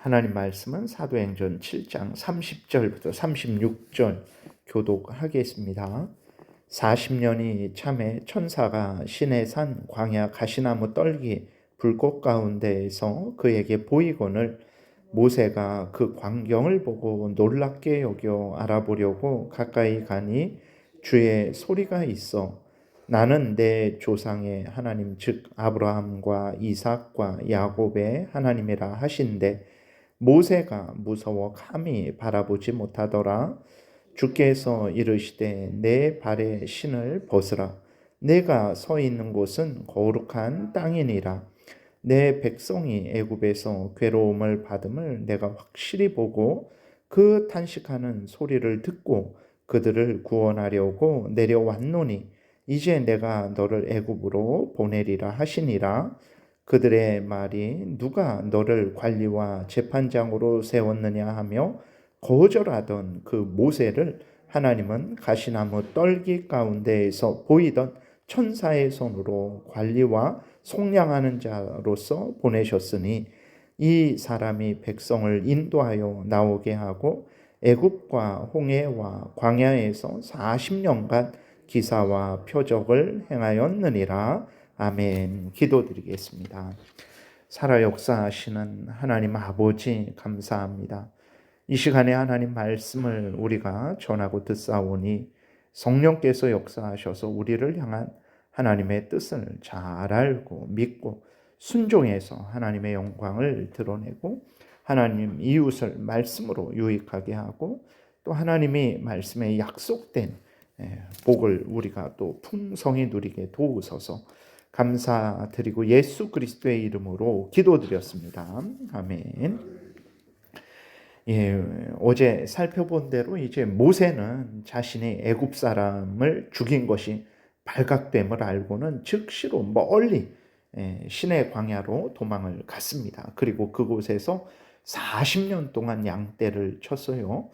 하나님 말씀은 사도행전 7장 30절부터 36절 교독하겠습니다. 40년이 참에 천사가 시내산 광야 가시나무 떨기 불꽃 가운데에서 그에게 보이거늘 모세가 그 광경을 보고 놀랍게 여겨 알아보려고 가까이 가니 주의 소리가 있어 나는 내 조상의 하나님 즉 아브라함과 이삭과 야곱의 하나님이라 하신대 모세가 무서워 감히 바라보지 못하더라. 주께서 이르시되 내 발의 신을 벗으라. 내가 서 있는 곳은 거룩한 땅이니라. 내 백성이 애굽에서 괴로움을 받음을 내가 확실히 보고 그 탄식하는 소리를 듣고 그들을 구원하려고 내려왔노니 이제 내가 너를 애굽으로 보내리라 하시니라. 그들의 말이 누가 너를 관리와 재판장으로 세웠느냐 하며 거절하던 그 모세를 하나님은 가시나무 떨기 가운데에서 보이던 천사의 손으로 관리와 속량하는 자로서 보내셨으니 이 사람이 백성을 인도하여 나오게 하고 애굽과 홍해와 광야에서 40년간 기사와 표적을 행하였느니라. 아멘. 기도드리겠습니다. 살아 역사하시는 하나님 아버지 감사합니다. 이 시간에 하나님 말씀을 우리가 전하고 듣사오니 성령께서 역사하셔서 우리를 향한 하나님의 뜻을 잘 알고 믿고 순종해서 하나님의 영광을 드러내고 하나님 이웃을 말씀으로 유익하게 하고 또 하나님이 말씀에 약속된 복을 우리가 또 풍성히 누리게 도우소서 감사드리고 예수 그리스도의 이름으로 기도드렸습니다. 아멘. 어제 살펴본 대로 이제 모세는 자신이 애굽 사람을 죽인 것이 발각됨을 알고는 즉시로 멀리 시내 광야로 도망을 갔습니다. 그리고 그곳에서 40년 동안 양떼를 쳤어요.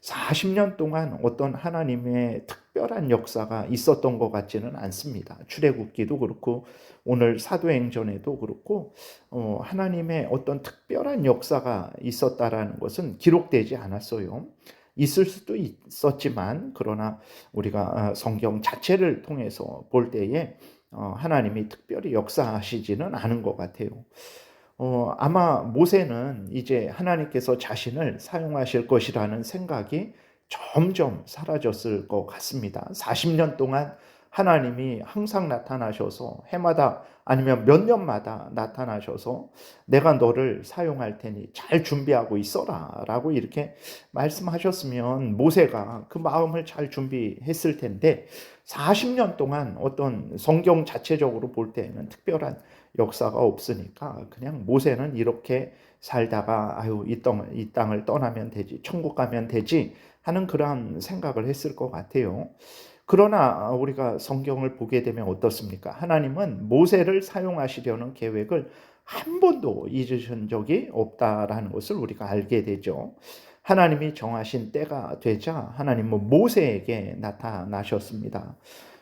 40년 동안 어떤 하나님의 특별한 역사가 있었던 것 같지는 않습니다. 출애굽기도 그렇고 오늘 사도행전에도 그렇고 하나님의 어떤 특별한 역사가 있었다라는 것은 기록되지 않았어요. 있을 수도 있었지만 그러나 우리가 성경 자체를 통해서 볼 때에 하나님이 특별히 역사하시지는 않은 것 같아요. 아마 모세는 이제 하나님께서 자신을 사용하실 것이라는 생각이 점점 사라졌을 것 같습니다. 40년 동안 하나님이 항상 나타나셔서 해마다 아니면 몇 년마다 나타나셔서 내가 너를 사용할 테니 잘 준비하고 있어라 라고 이렇게 말씀하셨으면 모세가 그 마음을 잘 준비했을 텐데 40년 동안 어떤 성경 자체적으로 볼 때에는 특별한 역사가 없으니까 그냥 모세는 이렇게 살다가 이 땅을 떠나면 되지 천국 가면 되지 하는 그런 생각을 했을 것 같아요. 그러나 우리가 성경을 보게 되면 어떻습니까? 하나님은 모세를 사용하시려는 계획을 한 번도 잊으신 적이 없다라는 것을 우리가 알게 되죠. 하나님이 정하신 때가 되자 하나님은 모세에게 나타나셨습니다.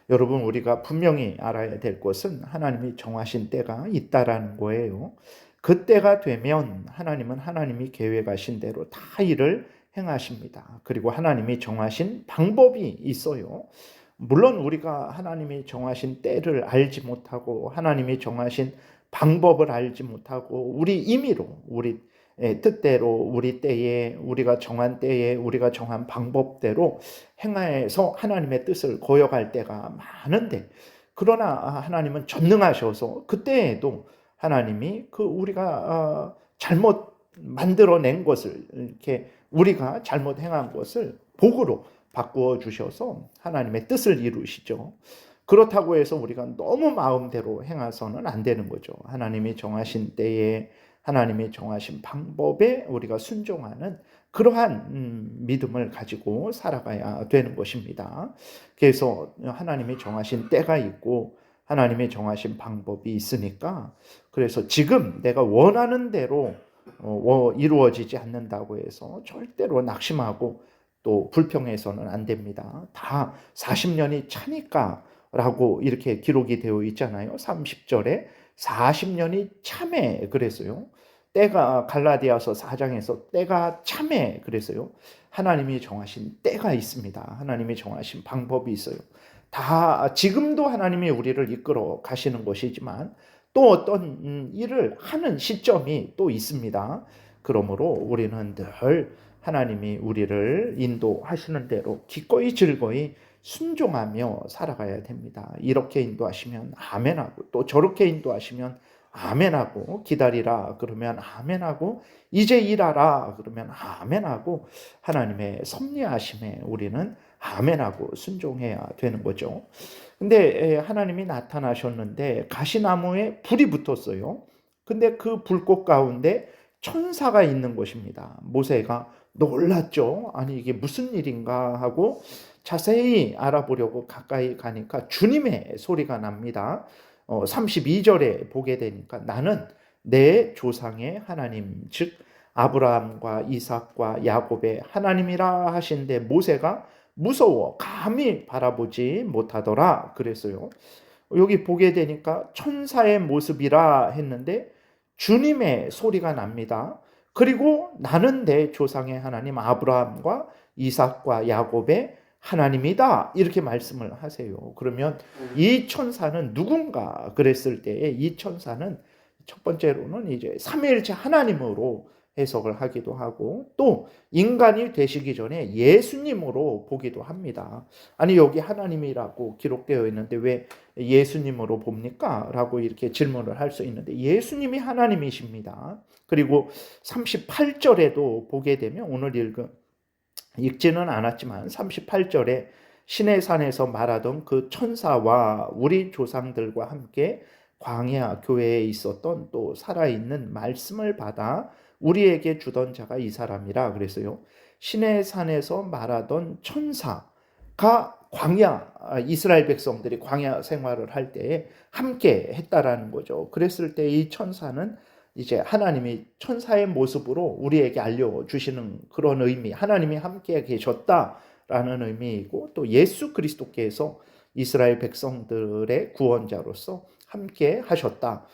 여러분 우리가 분명히 알아야 될 것은 하나님이 정하신 때가 있다라는 거예요. 그 때가 되면 하나님은 하나님이 계획하신 대로 다 일을 행하십니다. 그리고 하나님이 정하신 방법이 있어요. 물론 우리가 하나님이 정하신 때를 알지 못하고 하나님이 정하신 방법을 알지 못하고 우리 임의로 우리 뜻대로 우리 때에 우리가 정한 때에 우리가 정한 방법대로 행해서 하나님의 뜻을 거역할 때가 많은데 그러나 하나님은 전능하셔서 그때에도 하나님이 우리가 잘못 만들어낸 것을 이렇게 우리가 잘못 행한 것을 복으로 바꾸어 주셔서 하나님의 뜻을 이루시죠. 그렇다고 해서 우리가 너무 마음대로 행해서는 안 되는 거죠. 하나님이 정하신 때에 하나님이 정하신 방법에 우리가 순종하는 그러한 믿음을 가지고 살아가야 되는 것입니다. 그래서 하나님이 정하신 때가 있고 하나님이 정하신 방법이 있으니까 그래서 지금 내가 원하는 대로 이루어지지 않는다고 해서 절대로 낙심하고 또 불평해서는 안 됩니다. 다 40년이 차니까 라고 이렇게 기록이 되어 있잖아요. 30절에 40년이 참에 그랬어요. 때가 갈라디아서 4장에서 때가 참에 그래서요. 하나님이 정하신 때가 있습니다. 하나님이 정하신 방법이 있어요. 다 지금도 하나님이 우리를 이끌어 가시는 것이지만 또 어떤 일을 하는 시점이 또 있습니다. 그러므로 우리는 늘 하나님이 우리를 인도하시는 대로 기꺼이 즐거이 순종하며 살아가야 됩니다. 이렇게 인도하시면 아멘하고 또 저렇게 인도하시면 아멘하고 기다리라 그러면 아멘하고 이제 일하라 그러면 아멘하고 하나님의 섭리하심에 우리는 아멘하고 순종해야 되는 거죠. 근데 하나님이 나타나셨는데 가시나무에 불이 붙었어요. 근데 그 불꽃 가운데 천사가 있는 것입니다. 모세가 놀랐죠. 아니 이게 무슨 일인가 하고 자세히 알아보려고 가까이 가니까 주님의 소리가 납니다. 32절에 보게 되니까 나는 내 조상의 하나님 즉 아브라함과 이삭과 야곱의 하나님이라 하신데 모세가 무서워 감히 바라보지 못하더라 그랬어요. 여기 보게 되니까 천사의 모습이라 했는데 주님의 소리가 납니다. 그리고 나는 내 조상의 하나님 아브라함과 이삭과 야곱의 하나님이다 이렇게 말씀을 하세요. 그러면 이 천사는 누군가 그랬을 때에 이 천사는 첫 번째로는 이제 삼위일체 하나님으로 해석을 하기도 하고 또 인간이 되시기 전에 예수님으로 보기도 합니다. 아니 여기 하나님이라고 기록되어 있는데 왜 예수님으로 봅니까? 라고 이렇게 질문을 할 수 있는데 예수님이 하나님이십니다. 그리고 38절에도 보게 되면 오늘 읽지는 않았지만 38절에 신의 산에서 말하던 그 천사와 우리 조상들과 함께 광야 교회에 있었던 또 살아있는 말씀을 받아 우리에게 주던 자가 이 사람이라 그랬어요. 신의 산에서 말하던 천사가 광야 이스라엘 백성들이 광야 생활을 할 때에 함께 했다라는 거죠. 그랬을 때 이 천사는 이제 하나님이 천사의 모습으로 우리에게 알려주시는 그런 의미, 하나님이 함께 계셨다라는 의미이고 또 예수 그리스도께서 이스라엘 백성들의 구원자로서 함께 하셨다.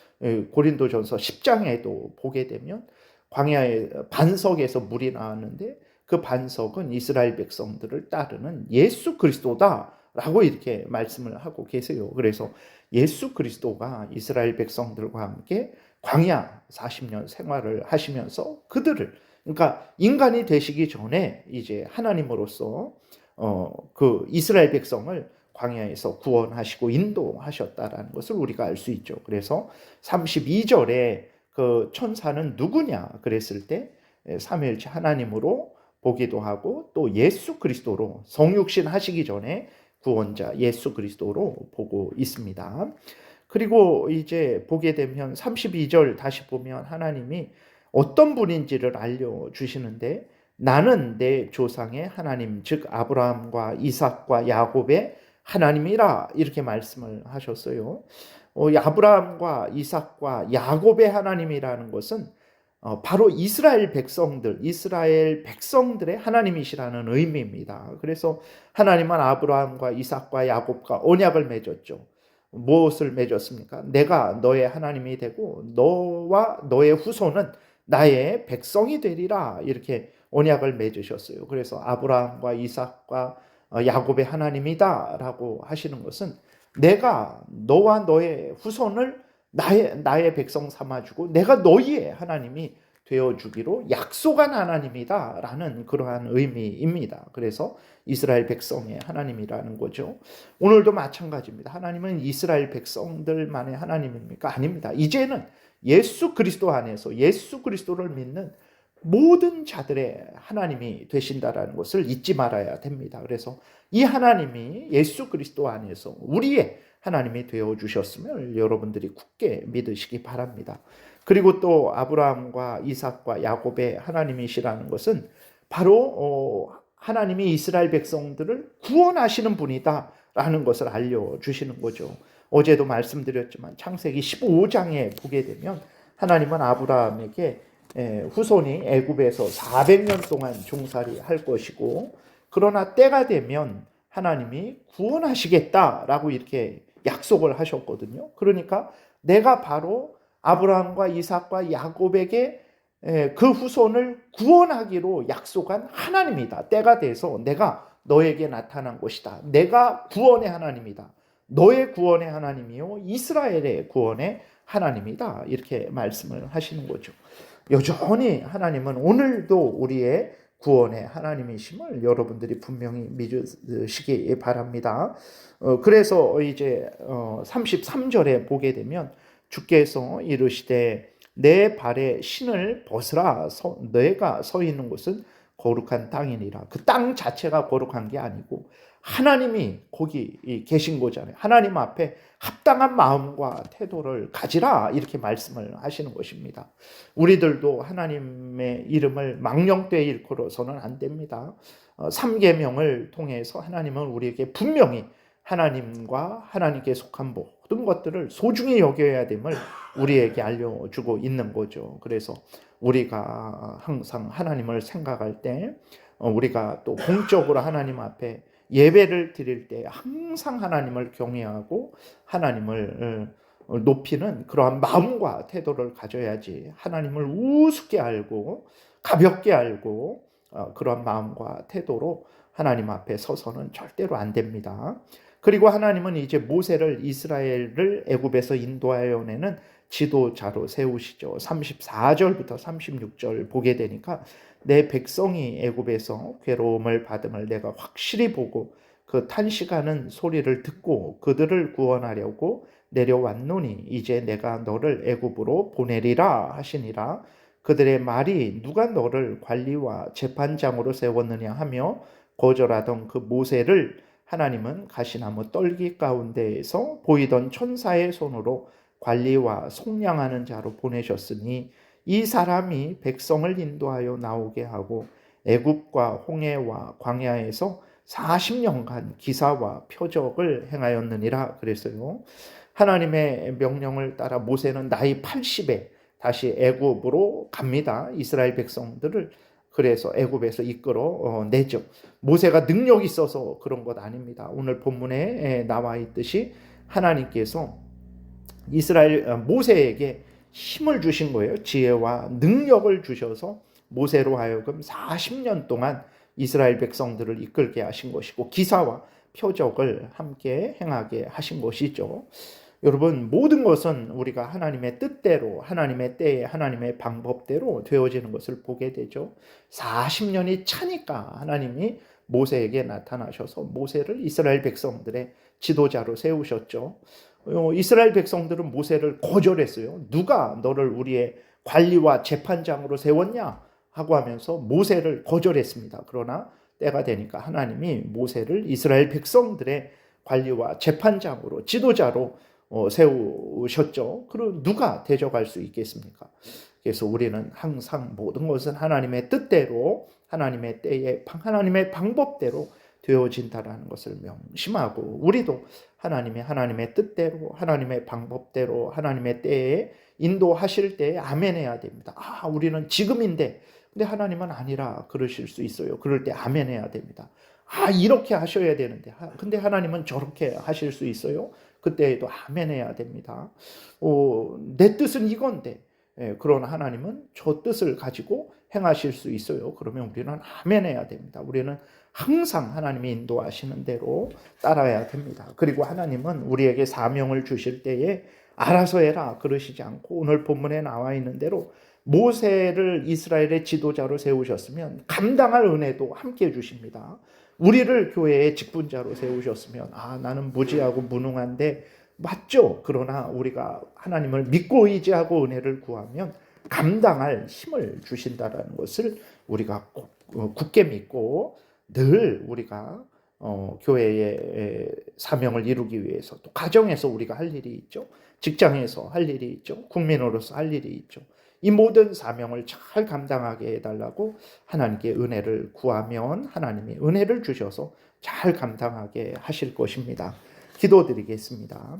고린도전서 10장에도 보게 되면 광야의 반석에서 물이 나왔는데 그 반석은 이스라엘 백성들을 따르는 예수 그리스도다라고 이렇게 말씀을 하고 계세요. 그래서 예수 그리스도가 이스라엘 백성들과 함께 광야 40년 생활을 하시면서 그들을 그러니까 인간이 되시기 전에 이제 하나님으로서 그 이스라엘 백성을 광야에서 구원하시고 인도하셨다라는 것을 우리가 알 수 있죠. 그래서 32절에 그 천사는 누구냐 그랬을 때 삼위일체 하나님으로 보기도 하고 또 예수 그리스도로 성육신 하시기 전에 구원자 예수 그리스도로 보고 있습니다. 그리고 이제 보게 되면 32절 다시 보면 하나님이 어떤 분인지를 알려주시는데 나는 내 조상의 하나님 즉 아브라함과 이삭과 야곱의 하나님이라 이렇게 말씀을 하셨어요. 아브라함과 이삭과 야곱의 하나님이라는 것은 바로 이스라엘 백성들의 하나님이시라는 의미입니다. 그래서 하나님은 아브라함과 이삭과 야곱과 언약을 맺었죠. 무엇을 맺었습니까? 내가 너의 하나님이 되고 너와 너의 후손은 나의 백성이 되리라 이렇게 언약을 맺으셨어요. 그래서 아브라함과 이삭과 야곱의 하나님이다라고 하시는 것은 내가 너와 너의 후손을 나의 백성 삼아주고 내가 너희의 하나님이 되어주기로 약속한 하나님이다라는 그러한 의미입니다. 그래서 이스라엘 백성의 하나님이라는 거죠. 오늘도 마찬가지입니다. 하나님은 이스라엘 백성들만의 하나님입니까? 아닙니다. 이제는 예수 그리스도 안에서 예수 그리스도를 믿는 모든 자들의 하나님이 되신다라는 것을 잊지 말아야 됩니다. 그래서 이 하나님이 예수 그리스도 안에서 우리의 하나님이 되어주셨음을 여러분들이 굳게 믿으시기 바랍니다. 그리고 또 아브라함과 이삭과 야곱의 하나님이시라는 것은 바로 하나님이 이스라엘 백성들을 구원하시는 분이다라는 것을 알려주시는 거죠. 어제도 말씀드렸지만 창세기 15장에 보게 되면 하나님은 아브라함에게 후손이 애굽에서 400년 동안 종살이 할 것이고 그러나 때가 되면 하나님이 구원하시겠다라고 이렇게 약속을 하셨거든요. 그러니까 내가 바로 아브라함과 이삭과 야곱에게 그 후손을 구원하기로 약속한 하나님이다. 때가 돼서 내가 너에게 나타난 것이다. 내가 구원의 하나님이다. 너의 구원의 하나님이요 이스라엘의 구원의 하나님이다. 이렇게 말씀을 하시는 거죠. 여전히 하나님은 오늘도 우리의 구원의 하나님이심을 여러분들이 분명히 믿으시기 바랍니다. 그래서 이제 33절에 보게 되면 주께서 이르시되 내 발에 신을 벗으라. 너희가 서 있는 곳은 거룩한 땅이니라. 그 땅 자체가 거룩한 게 아니고 하나님이 거기 계신 거잖아요. 하나님 앞에 합당한 마음과 태도를 가지라 이렇게 말씀을 하시는 것입니다. 우리들도 하나님의 이름을 망령되이 일컬어서는 안 됩니다. 3계명을 통해서 하나님은 우리에게 분명히 하나님과 하나님께 속한 모든 것들을 소중히 여겨야 됨을 우리에게 알려주고 있는 거죠. 그래서 우리가 항상 하나님을 생각할 때 우리가 또 공적으로 하나님 앞에 예배를 드릴 때 항상 하나님을 경외하고 하나님을 높이는 그러한 마음과 태도를 가져야지 하나님을 우습게 알고 가볍게 알고 그러한 마음과 태도로 하나님 앞에 서서는 절대로 안 됩니다. 그리고 하나님은 이제 모세를 이스라엘을 애굽에서 인도하여 내는 지도자로 세우시죠. 34절부터 36절 보게 되니까 내 백성이 애굽에서 괴로움을 받음을 내가 확실히 보고 그 탄식하는 소리를 듣고 그들을 구원하려고 내려왔노니 이제 내가 너를 애굽으로 보내리라 하시니라. 그들의 말이 누가 너를 관리와 재판장으로 세웠느냐 하며 거절하던 그 모세를 하나님은 가시나무 떨기 가운데에서 보이던 천사의 손으로 관리와 속량하는 자로 보내셨으니 이 사람이 백성을 인도하여 나오게 하고 애굽과 홍해와 광야에서 40년간 기사와 표적을 행하였느니라 그랬어요. 하나님의 명령을 따라 모세는 나이 80에 다시 애굽으로 갑니다. 이스라엘 백성들을 그래서 애굽에서 이끌어 내죠. 모세가 능력이 있어서 그런 것 아닙니다. 오늘 본문에 나와 있듯이 하나님께서 이스라엘 모세에게 힘을 주신 거예요. 지혜와 능력을 주셔서 모세로 하여금 40년 동안 이스라엘 백성들을 이끌게 하신 것이고 기사와 표적을 함께 행하게 하신 것이죠. 여러분 모든 것은 우리가 하나님의 뜻대로 하나님의 때에 하나님의 방법대로 되어지는 것을 보게 되죠. 40년이 차니까 하나님이 모세에게 나타나셔서 모세를 이스라엘 백성들의 지도자로 세우셨죠. 이스라엘 백성들은 모세를 거절했어요. 누가 너를 우리의 관리와 재판장으로 세웠냐 하고 하면서 모세를 거절했습니다. 그러나 때가 되니까 하나님이 모세를 이스라엘 백성들의 관리와 재판장으로 지도자로 세우셨죠. 그럼 누가 대적할 수 있겠습니까? 그래서 우리는 항상 모든 것은 하나님의 뜻대로 하나님의 때에 하나님의 방법대로 되어진다라는 것을 명심하고 우리도 하나님의 뜻대로 하나님의 방법대로 하나님의 때에 인도하실 때에 아멘해야 됩니다. 우리는 지금인데 근데 하나님은 아니라 그러실 수 있어요. 그럴 때 아멘해야 됩니다. 이렇게 하셔야 되는데 근데 하나님은 저렇게 하실 수 있어요. 그때에도 아멘해야 됩니다. 내 뜻은 이건데 그러나 하나님은 저 뜻을 가지고 행하실 수 있어요. 그러면 우리는 아멘해야 됩니다. 우리는 항상 하나님이 인도하시는 대로 따라야 됩니다. 그리고 하나님은 우리에게 사명을 주실 때에 알아서 해라 그러시지 않고 오늘 본문에 나와 있는 대로 모세를 이스라엘의 지도자로 세우셨으면 감당할 은혜도 함께 주십니다. 우리를 교회의 직분자로 세우셨으면 나는 무지하고 무능한데 맞죠. 그러나 우리가 하나님을 믿고 의지하고 은혜를 구하면 감당할 힘을 주신다라는 것을 우리가 굳게 믿고 늘 우리가 교회의 사명을 이루기 위해서 또 가정에서 우리가 할 일이 있죠. 직장에서 할 일이 있죠. 국민으로서 할 일이 있죠. 이 모든 사명을 잘 감당하게 해달라고 하나님께 은혜를 구하면 하나님이 은혜를 주셔서 잘 감당하게 하실 것입니다. 기도드리겠습니다.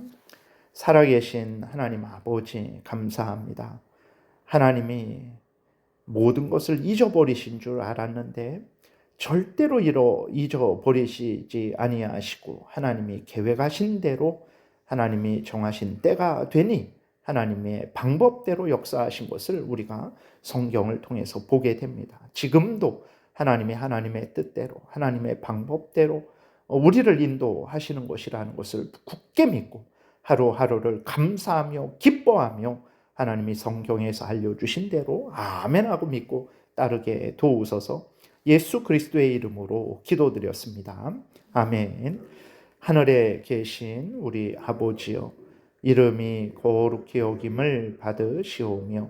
살아계신 하나님 아버지 감사합니다. 하나님이 모든 것을 잊어버리신 줄 알았는데 절대로 잊어버리시지 아니하시고 하나님이 계획하신 대로 하나님이 정하신 때가 되니 하나님의 방법대로 역사하신 것을 우리가 성경을 통해서 보게 됩니다. 지금도 하나님의 뜻대로, 하나님의 방법대로 우리를 인도하시는 것이라는 것을 굳게 믿고 하루하루를 감사하며 기뻐하며 하나님이 성경에서 알려주신 대로 아멘하고 믿고 따르게 도우소서. 예수 그리스도의 이름으로 기도드렸습니다. 아멘. 하늘에 계신 우리 아버지여, 이름이 거룩히 여김을 받으시오며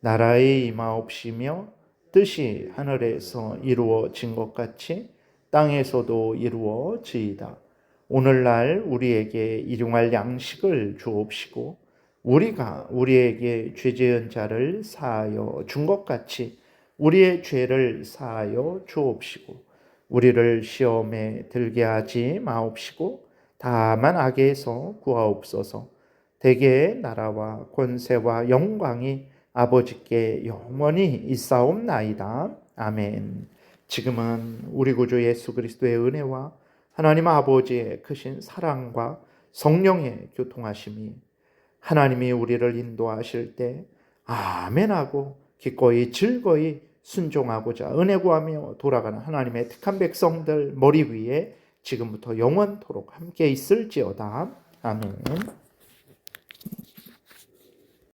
나라의 임하옵시며 뜻이 하늘에서 이루어진 것 같이 땅에서도 이루어지이다. 오늘날 우리에게 일용할 양식을 주옵시고 우리가 우리에게 죄 지은 자를 사하여 준 것 같이 우리의 죄를 사하여 주옵시고 우리를 시험에 들게 하지 마옵시고 다만 악에서 구하옵소서. 대개 나라와 권세와 영광이 아버지께 영원히 있사옵나이다. 아멘. 지금은 우리 구주 예수 그리스도의 은혜와 하나님 아버지의 크신 사랑과 성령의 교통하심이 하나님이 우리를 인도하실 때 아멘하고 기꺼이 즐거이 순종하고자 은혜 구하며 돌아가는 하나님의 택한 백성들 머리 위에 지금부터 영원토록 함께 있을지어다. 아멘.